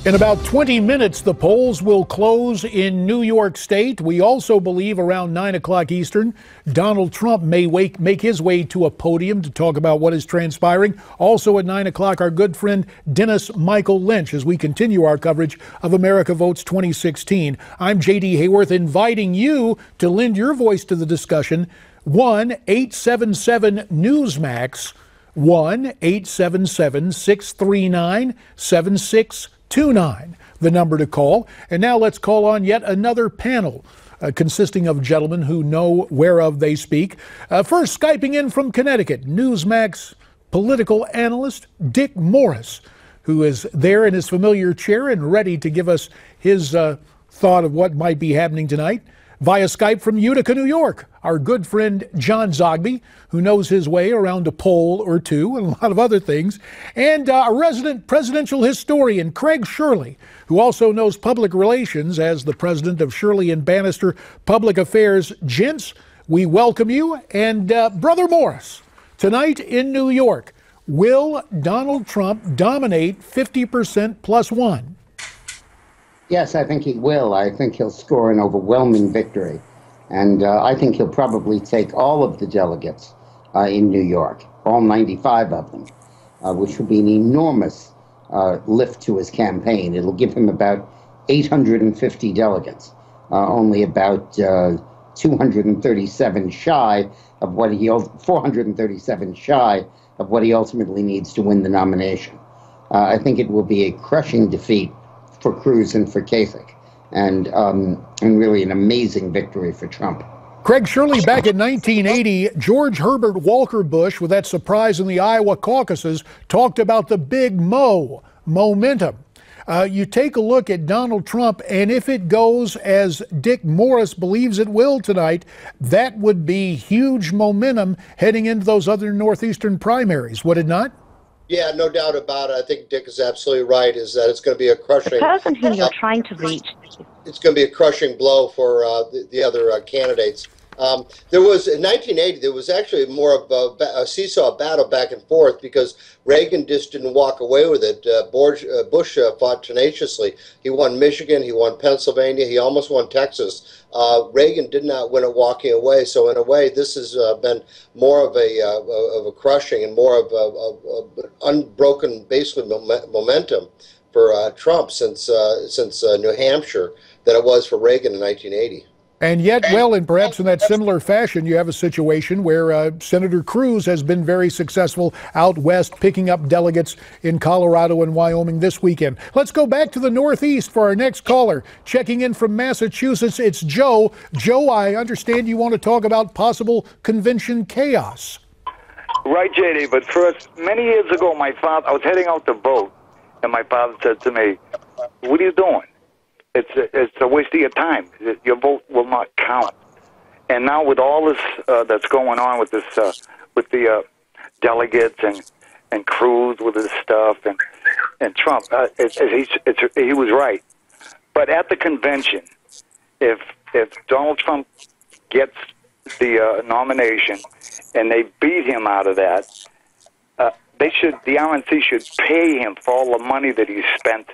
In about 20 minutes, the polls will close in New York State. We also believe around 9 o'clock Eastern, Donald Trump may make his way to a podium to talk about what is transpiring. Also at 9 o'clock, our good friend Dennis Michael Lynch as we continue our coverage of America Votes 2016. I'm J.D. Hayworth, inviting you to lend your voice to the discussion. 1-877-Newsmax, 1-877-639-7629. The number to call. And now let's call on yet another panel consisting of gentlemen who know whereof they speak. First, Skyping in from Connecticut, Newsmax political analyst Dick Morris, who is there in his familiar chair and ready to give us his thought of what might be happening tonight. Via Skype from Utica, New York, our good friend John Zogby, who knows his way around a poll or two and a lot of other things, and a resident presidential historian, Craig Shirley, who also knows public relations as the president of Shirley and Bannister Public Affairs. Gents, we welcome you. And Brother Morris, tonight in New York, will Donald Trump dominate 50% plus one? Yes, I think he will. I think he'll score an overwhelming victory. And I think he'll probably take all of the delegates in New York, all 95 of them, which will be an enormous lift to his campaign. It'll give him about 850 delegates, only about 237 shy of what he 437 shy of what he ultimately needs to win the nomination. I think it will be a crushing defeat for Cruz and for Kasich, and really an amazing victory for Trump. Craig Shirley, back in 1980, George Herbert Walker Bush, with that surprise in the Iowa caucuses, talked about the big momentum. You take a look at Donald Trump, and if it goes as Dick Morris believes it will tonight, that would be huge momentum heading into those other northeastern primaries, would it not? Yeah, no doubt about it. I think Dick is absolutely right, is that it's going to be a crushing... The person who you're trying to reach. It's going to be a crushing blow for the other candidates. There was, in 1980, there was actually more of a seesaw battle back and forth because Reagan just didn't walk away with it. Bush fought tenaciously. He won Michigan, he won Pennsylvania, he almost won Texas. Reagan did not win it walking away. So in a way, this has been more of a crushing and more of unbroken, basically, momentum for Trump since New Hampshire than it was for Reagan in 1980. And yet, well, and perhaps in that similar fashion, you have a situation where Senator Cruz has been very successful out west, picking up delegates in Colorado and Wyoming this weekend. Let's go back to the Northeast for our next caller. Checking in from Massachusetts, it's Joe. Joe, I understand you want to talk about possible convention chaos. Right, JD, but first, many years ago, I was heading out to vote, and my father said to me, "What are you doing? It's a waste of your time. Your vote will not count." And now with all this that's going on with this, with the delegates and Cruz with his stuff and Trump, he was right. But at the convention, if Donald Trump gets the nomination and they beat him out of that, the RNC should pay him for all the money that he spent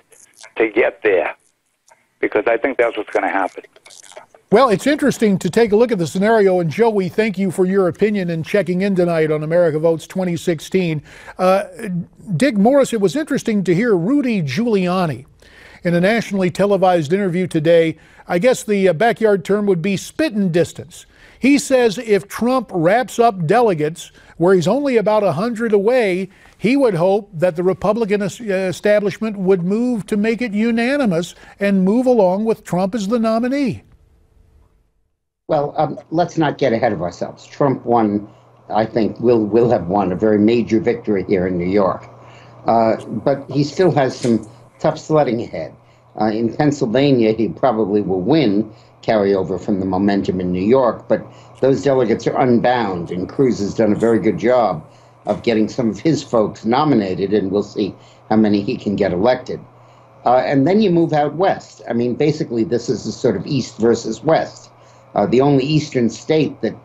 to get there, because I think that's what's going to happen. Well, it's interesting to take a look at the scenario, and Joe, we thank you for your opinion and checking in tonight on America Votes 2016. Dick Morris, it was interesting to hear Rudy Giuliani in a nationally televised interview today. I guess the backyard term would be spitting distance. He says if Trump wraps up delegates where he's only about 100 away, he would hope that the Republican establishment would move to make it unanimous and move along with Trump as the nominee. Well, let's not get ahead of ourselves. Trump won, I think, will have won a very major victory here in New York. But he still has some tough sledding ahead. In Pennsylvania, he probably will win, carry over from the momentum in New York, but those delegates are unbound, and Cruz has done a very good job of getting some of his folks nominated, and we'll see how many he can get elected. And then you move out west. I mean, basically, this is a sort of east versus west. The only eastern state that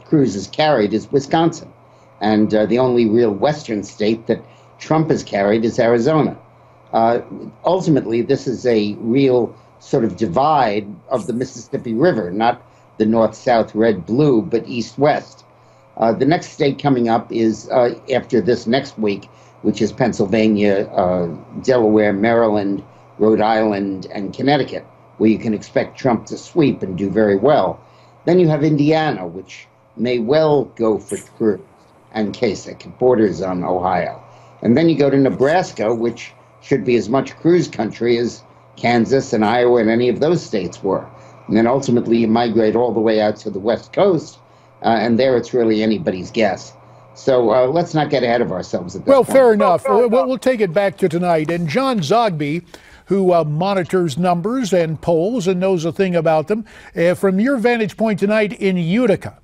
Cruz has carried is Wisconsin, and the only real western state that Trump has carried is Arizona. Ultimately, this is a real sort of divide of the Mississippi River, not the north-south, red-blue, but east-west. The next state coming up is after this next week, which is Pennsylvania, Delaware, Maryland, Rhode Island, and Connecticut, where you can expect Trump to sweep and do very well. Then you have Indiana, which may well go for Cruz and Kasich. It borders on Ohio. And then you go to Nebraska, which should be as much Cruz country as Kansas and Iowa and any of those states were. And then ultimately you migrate all the way out to the West Coast, and there it's really anybody's guess. So let's not get ahead of ourselves at this point. Well, fair enough. We'll take it back to tonight. And John Zogby, who monitors numbers and polls and knows a thing about them, from your vantage point tonight in Utica,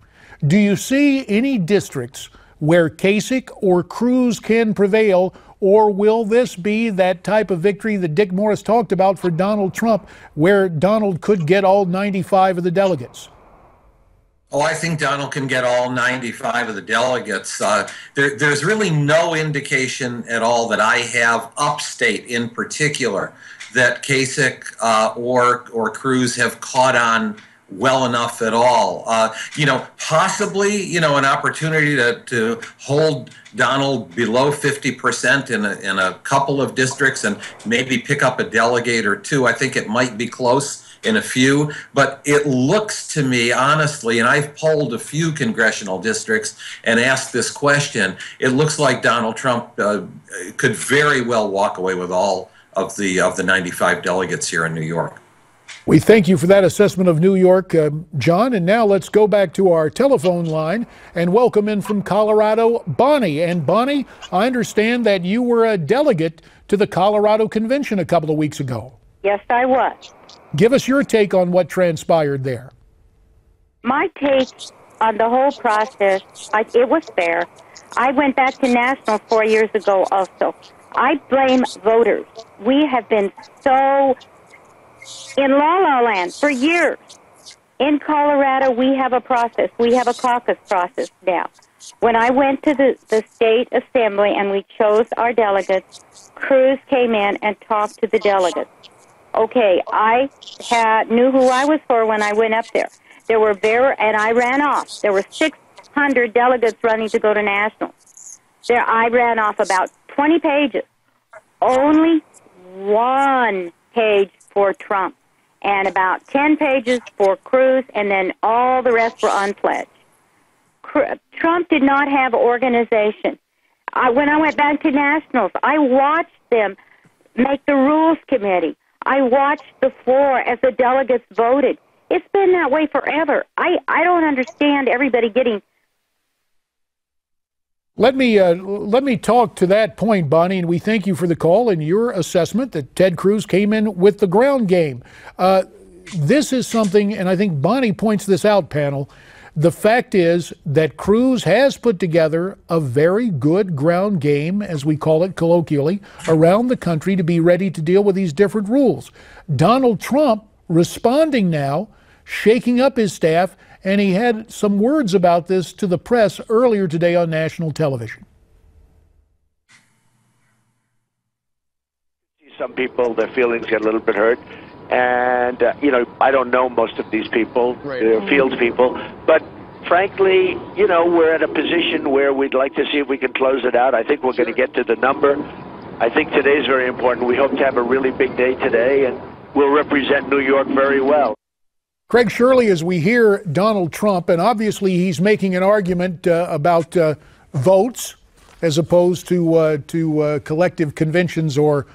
do you see any districts where Kasich or Cruz can prevail, or will this be that type of victory that Dick Morris talked about for Donald Trump, where Donald could get all 95 of the delegates? Oh, I think Donald can get all 95 of the delegates. There's really no indication at all that I have, upstate in particular, that Kasich or Cruz have caught on well enough at all. Possibly, an opportunity to hold Donald below 50% in a couple of districts and maybe pick up a delegate or two. I think it might be close in a few, but it looks to me, honestly, and I've polled a few congressional districts and asked this question, it looks like Donald Trump could very well walk away with all of the 95 delegates here in New York. We thank you for that assessment of New York, John. And now let's go back to our telephone line and welcome in from Colorado, Bonnie. And Bonnie, I understand that you were a delegate to the Colorado Convention a couple of weeks ago. Yes, I was. Give us your take on what transpired there. My take on the whole process, it was fair. I went back to national 4 years ago also. I blame voters. We have been so in la-la land for years. In Colorado, we have a process. We have a caucus process now. When I went to the state assembly and we chose our delegates, Cruz came in and talked to the delegates. Okay, I knew who I was for when I went up there. And I ran off. There were 600 delegates running to go to national. I ran off about 20 pages. Only one page for Trump, and about 10 pages for Cruz, and then all the rest were unpledged. Trump did not have organization. When I went back to nationals, I watched them make the rules committee. I watched the floor as the delegates voted. It's been that way forever. I don't understand everybody getting... Let me talk to that point, Bonnie, and we thank you for the call and your assessment that Ted Cruz came in with the ground game. This is something, and I think Bonnie points this out, panel. The fact is that Cruz has put together a very good ground game, as we call it colloquially, around the country to be ready to deal with these different rules. Donald Trump responding now, shaking up his staff, and he had some words about this to the press earlier today on national television. Some people, their feelings get a little bit hurt. And, I don't know most of these people, they're field people. But frankly, we're at a position where we'd like to see if we can close it out. I think we're going to get to the number. I think today's very important. We hope to have a really big day today, and we'll represent New York very well. Craig Shirley, as we hear Donald Trump, and obviously he's making an argument about votes as opposed to collective conventions or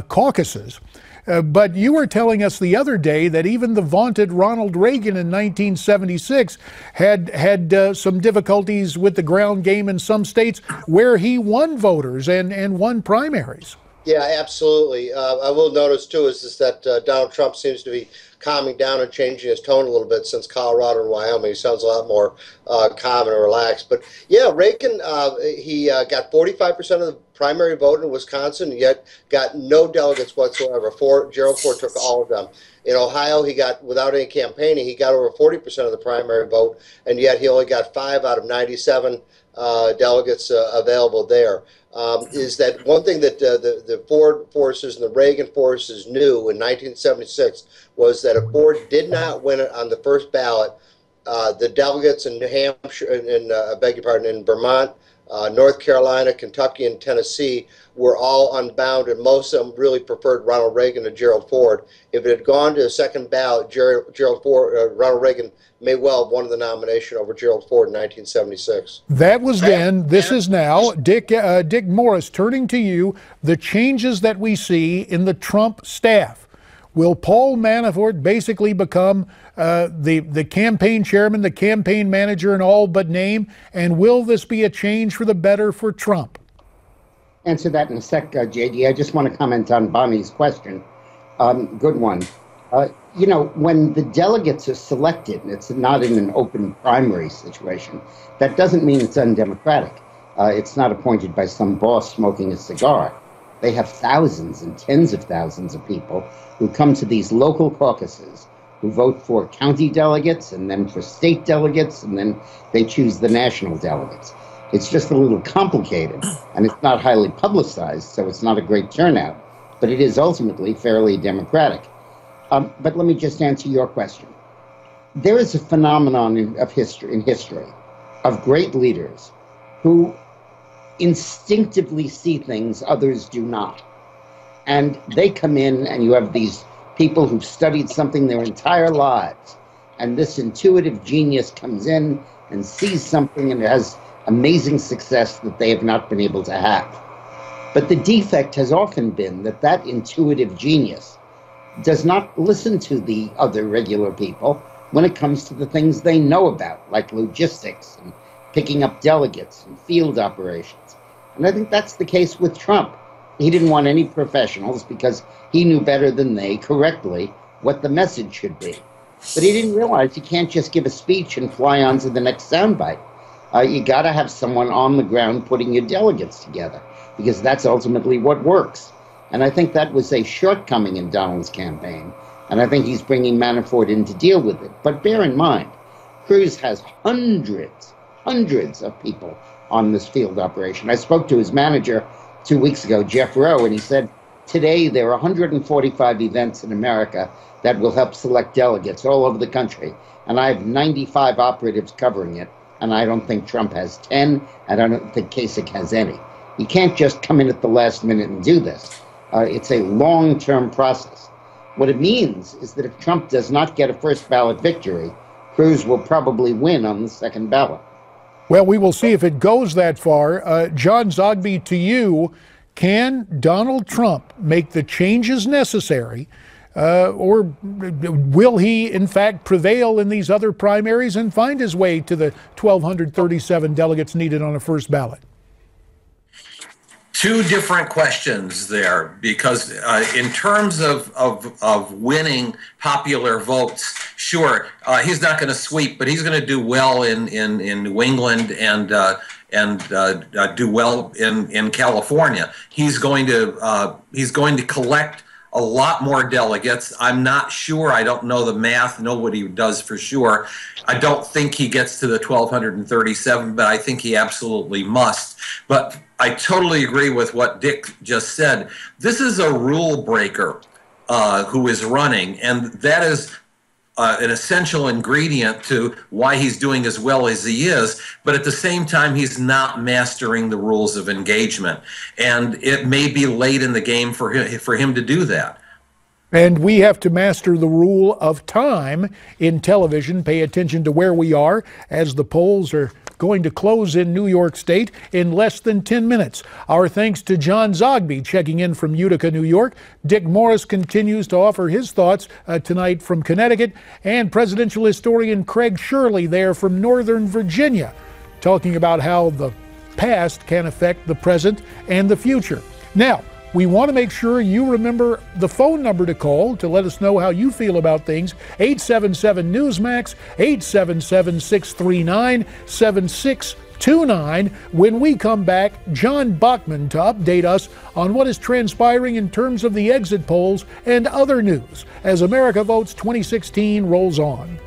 caucuses. But you were telling us the other day that even the vaunted Ronald Reagan in 1976 had some difficulties with the ground game in some states where he won voters and won primaries. Yeah, absolutely. I will notice, too, is that Donald Trump seems to be calming down and changing his tone a little bit since Colorado and Wyoming. He sounds a lot more calm and relaxed. But yeah, Reagan, he got 45% of the primary vote in Wisconsin, yet got no delegates whatsoever. Gerald Ford took all of them. In Ohio, he got, without any campaigning, he got over 40% of the primary vote, and yet he only got 5 out of 97 delegates available there. Is that one thing that the Ford forces and the Reagan forces knew in 1976 was that if Ford did not win it on the first ballot, the delegates in New Hampshire, in Vermont, North Carolina, Kentucky, and Tennessee were all unbound, and most of them really preferred Ronald Reagan to Gerald Ford. If it had gone to a second ballot, Ronald Reagan may well have won the nomination over Gerald Ford in 1976. That was then. This is now. Dick Morris, turning to you, the changes that we see in the Trump staff. Will Paul Manafort basically become the campaign chairman, the campaign manager in all but name? And will this be a change for the better for Trump? Answer that in a sec, JD. I just want to comment on Bonnie's question. Good one. You know, when the delegates are selected, it's not in an open primary situation. That doesn't mean it's undemocratic. It's not appointed by some boss smoking a cigar. They have thousands and tens of thousands of people who come to these local caucuses, who vote for county delegates and then for state delegates, and then they choose the national delegates. It's just a little complicated, and it's not highly publicized, so it's not a great turnout, but it is ultimately fairly democratic. But let me just answer your question. There is a phenomenon in history of great leaders who instinctively see things others do not. And they come in, and you have these people who've studied something their entire lives, and this intuitive genius comes in and sees something and has amazing success that they have not been able to have. But the defect has often been that that intuitive genius does not listen to the other regular people when it comes to the things they know about, like logistics and picking up delegates and field operations. And I think that's the case with Trump. He didn't want any professionals because he knew better than they correctly what the message should be. But he didn't realize you can't just give a speech and fly on to the next soundbite. You got to have someone on the ground putting your delegates together, because that's ultimately what works. And I think that was a shortcoming in Donald's campaign, and I think he's bringing Manafort in to deal with it. But bear in mind, Cruz has hundreds of people on this field operation. I spoke to his manager 2 weeks ago, Jeff Rowe, and he said, today there are 145 events in America that will help select delegates all over the country, and I have 95 operatives covering it, and I don't think Trump has 10, and I don't think Kasich has any. You can't just come in at the last minute and do this. It's a long-term process. What it means is that if Trump does not get a first ballot victory, Cruz will probably win on the second ballot. Well, we will see if it goes that far. John Zogby, to you, can Donald Trump make the changes necessary, or will he, in fact, prevail in these other primaries and find his way to the 1,237 delegates needed on a first ballot? Two different questions there, because in terms of winning popular votes, sure, he's not going to sweep, but he's going to do well in New England and do well in California. He's going to collect a lot more delegates. I'm not sure. I don't know the math. Nobody does for sure. I don't think he gets to the 1,237, but I think he absolutely must. But I totally agree with what Dick just said. This is a rule breaker who is running, and that is an essential ingredient to why he's doing as well as he is, but at the same time, he's not mastering the rules of engagement. And it may be late in the game for him to do that. And we have to master the rule of time in television. Pay attention to where we are as the polls are going to close in New York State in less than 10 minutes. Our thanks to John Zogby checking in from Utica, New York. Dick Morris continues to offer his thoughts tonight from Connecticut, and presidential historian Craig Shirley there from Northern Virginia, talking about how the past can affect the present and the future. Now, We want to make sure you remember the phone number to call to let us know how you feel about things. 877-NEWSMAX, 877-639-7629. When we come back, John Bachman to update us on what is transpiring in terms of the exit polls and other news as America Votes 2016 rolls on.